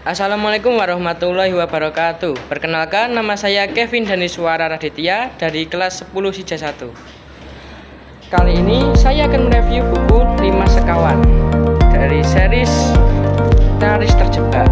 Assalamualaikum warahmatullahi wabarakatuh. Perkenalkan, nama saya Kevin Daniswara Raditya dari kelas 10 Sija 1. Kali ini saya akan mereview buku 5 Sekawan dari series Nyaris Terjebak.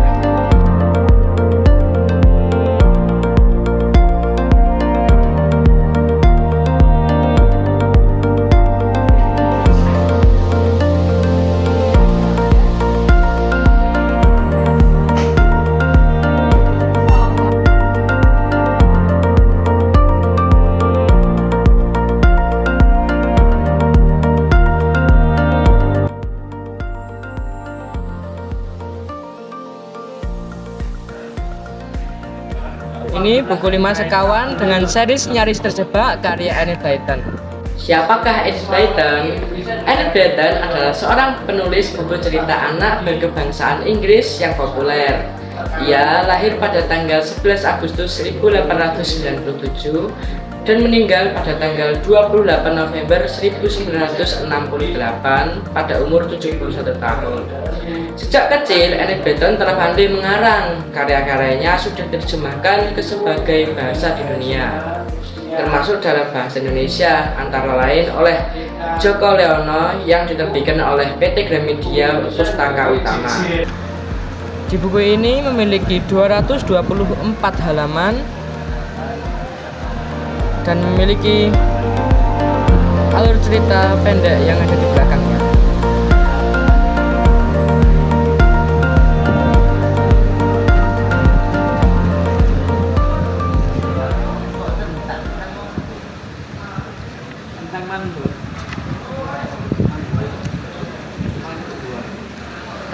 Ini buku 5 Sekawan dengan series Nyaris Terjebak karya Enid Blyton. Siapakah Enid Blyton? Enid Blyton adalah seorang penulis buku cerita anak berkebangsaan Inggris yang populer. Ia lahir pada tanggal 11 Agustus 1897 dan meninggal pada tanggal 28 November 1968 pada umur 71 tahun. Sejak kecil, Enid Blyton telah pandai mengarang. Karya-karyanya sudah diterjemahkan ke sebagai bahasa di dunia, termasuk dalam bahasa Indonesia, antara lain oleh Joko Leono yang diterbitkan oleh PT Gramedia Pustaka Utama. Di buku ini memiliki 224 halaman dan memiliki alur cerita pendek yang ada di belakangnya.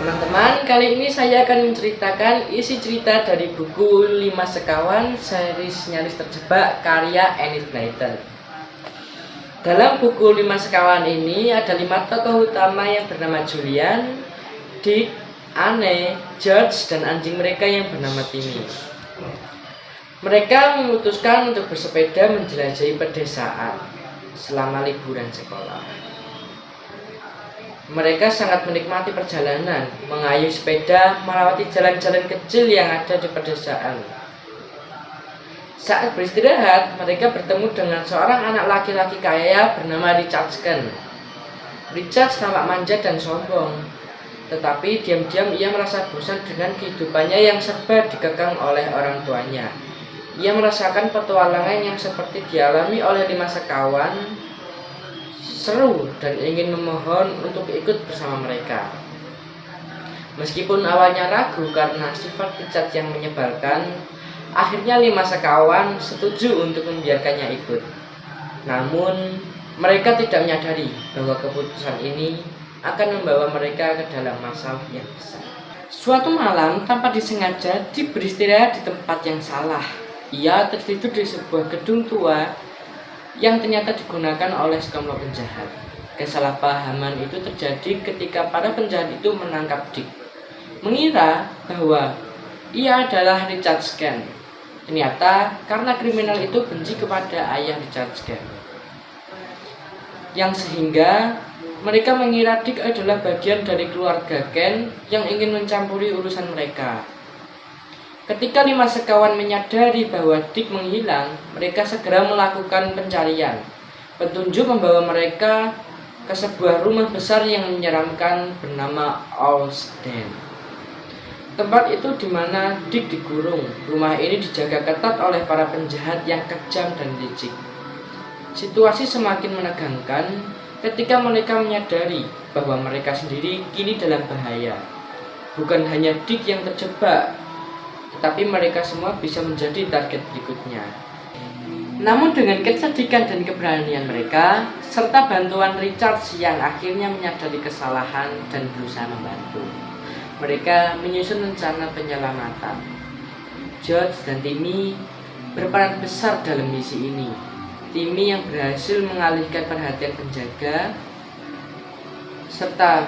Teman-teman, kali ini saya akan menceritakan isi cerita dari buku 5 Sekawan series Nyaris Terjebak karya Enid Blyton. Dalam buku 5 Sekawan ini ada 5 tokoh utama yang bernama Julian, Dick, Anne, George, dan anjing mereka yang bernama Timmy. Mereka memutuskan untuk bersepeda menjelajahi pedesaan selama liburan sekolah. Mereka sangat menikmati perjalanan, mengayuh sepeda, melewati jalan-jalan kecil yang ada di pedesaan. Saat beristirahat, mereka bertemu dengan seorang anak laki-laki kaya bernama Richard Sken. Richard tampak manja dan sombong, tetapi diam-diam ia merasa bosan dengan kehidupannya yang serba dikekang oleh orang tuanya. Ia merasakan petualangan yang seperti dialami oleh 5 sekawan seru dan ingin memohon untuk ikut bersama mereka. Meskipun awalnya ragu karena sifat Richard yang menyebalkan, akhirnya 5 sekawan setuju untuk membiarkannya ikut. Namun, mereka tidak menyadari bahwa keputusan ini akan membawa mereka ke dalam masalah yang besar. Suatu malam, tanpa disengaja, Dick beristirahat di tempat yang salah. Ia tertidur di sebuah gedung tua yang ternyata digunakan oleh sekelompok penjahat. Kesalahpahaman itu terjadi ketika para penjahat itu menangkap Dick, mengira bahwa ia adalah Richard Sken. Ternyata karena kriminal itu benci kepada ayah Richard Sken, yang sehingga mereka mengira Dick adalah bagian dari keluarga Ken yang ingin mencampuri urusan mereka. Ketika 5 sekawan menyadari bahwa Dick menghilang, mereka segera melakukan pencarian. Petunjuk membawa mereka ke sebuah rumah besar yang menyeramkan bernama Owl's Den. Tempat itu di mana Dick dikurung. Rumah ini dijaga ketat oleh para penjahat yang kejam dan licik. Situasi semakin menegangkan ketika mereka menyadari bahwa mereka sendiri kini dalam bahaya. Bukan hanya Dick yang terjebak, tapi mereka semua bisa menjadi target berikutnya. Namun dengan kecerdikan dan keberanian mereka, serta bantuan Richard yang akhirnya menyadari kesalahan dan berusaha membantu, mereka menyusun rencana penyelamatan. George dan Timmy berperan besar dalam misi ini. Timmy yang berhasil mengalihkan perhatian penjaga, serta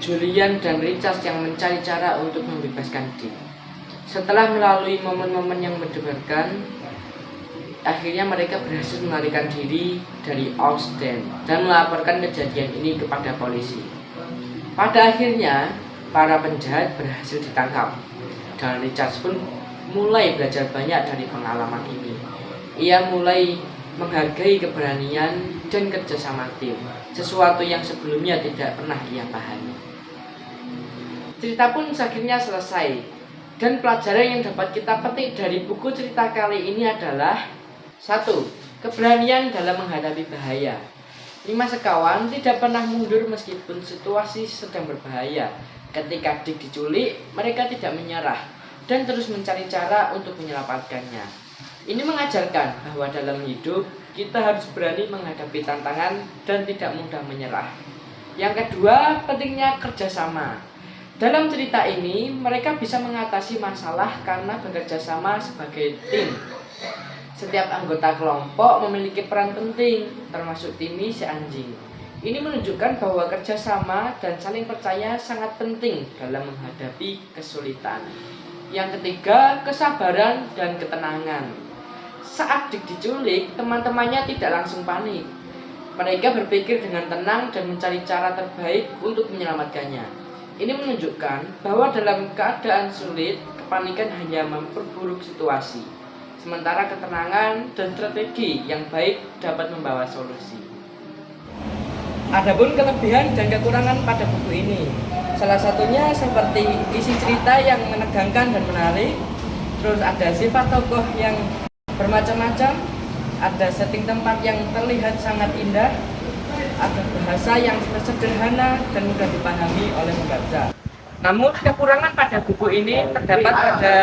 Julian dan Richard yang mencari cara untuk membebaskan Dick. Setelah melalui momen-momen yang mendebarkan, akhirnya mereka berhasil melarikan diri dari Owl's Den dan melaporkan kejadian ini kepada polisi. Pada akhirnya, para penjahat berhasil ditangkap, dan Richard pun mulai belajar banyak dari pengalaman ini. Ia mulai menghargai keberanian dan kerjasama tim, sesuatu yang sebelumnya tidak pernah ia pahami. Cerita pun akhirnya selesai, dan pelajaran yang dapat kita petik dari buku cerita kali ini adalah: 1. Keberanian dalam menghadapi bahaya. 5 sekawan tidak pernah mundur meskipun situasi sedang berbahaya. Ketika Dick diculik, mereka tidak menyerah dan terus mencari cara untuk menyelamatkannya. Ini mengajarkan bahwa dalam hidup kita harus berani menghadapi tantangan dan tidak mudah menyerah. Yang kedua, pentingnya kerjasama. Dalam cerita ini, mereka bisa mengatasi masalah karena bekerja sama sebagai tim. Setiap anggota kelompok memiliki peran penting, termasuk Timmy si anjing. Ini menunjukkan bahwa kerjasama dan saling percaya sangat penting dalam menghadapi kesulitan. Yang ketiga, kesabaran dan ketenangan. Saat Dick diculik, teman-temannya tidak langsung panik. Mereka berpikir dengan tenang dan mencari cara terbaik untuk menyelamatkannya. Ini menunjukkan bahwa dalam keadaan sulit, kepanikan hanya memperburuk situasi. Sementara ketenangan dan strategi yang baik dapat membawa solusi. Adapun kelebihan dan kekurangan pada buku ini, salah satunya seperti isi cerita yang menegangkan dan menarik, terus ada sifat tokoh yang bermacam-macam, ada setting tempat yang terlihat sangat indah, ada bahasa yang sederhana dan mudah dipahami oleh pembaca. Namun kekurangan pada buku ini terdapat pada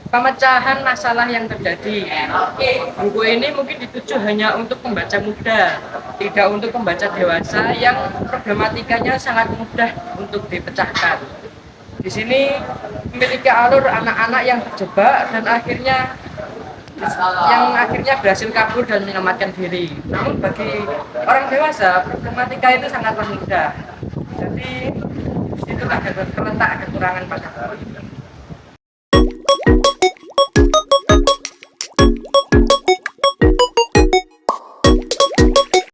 pemecahan masalah yang terjadi. Buku ini mungkin dituju hanya untuk pembaca muda, tidak untuk pembaca dewasa yang problematikanya sangat mudah untuk dipecahkan. Di sini memiliki alur anak-anak yang terjebak dan akhirnya berhasil kabur dan menyelamatkan diri. Namun bagi orang dewasa, problematika itu sangatlah mudah. Jadi disitulah terletak kekurangan pada buku ini.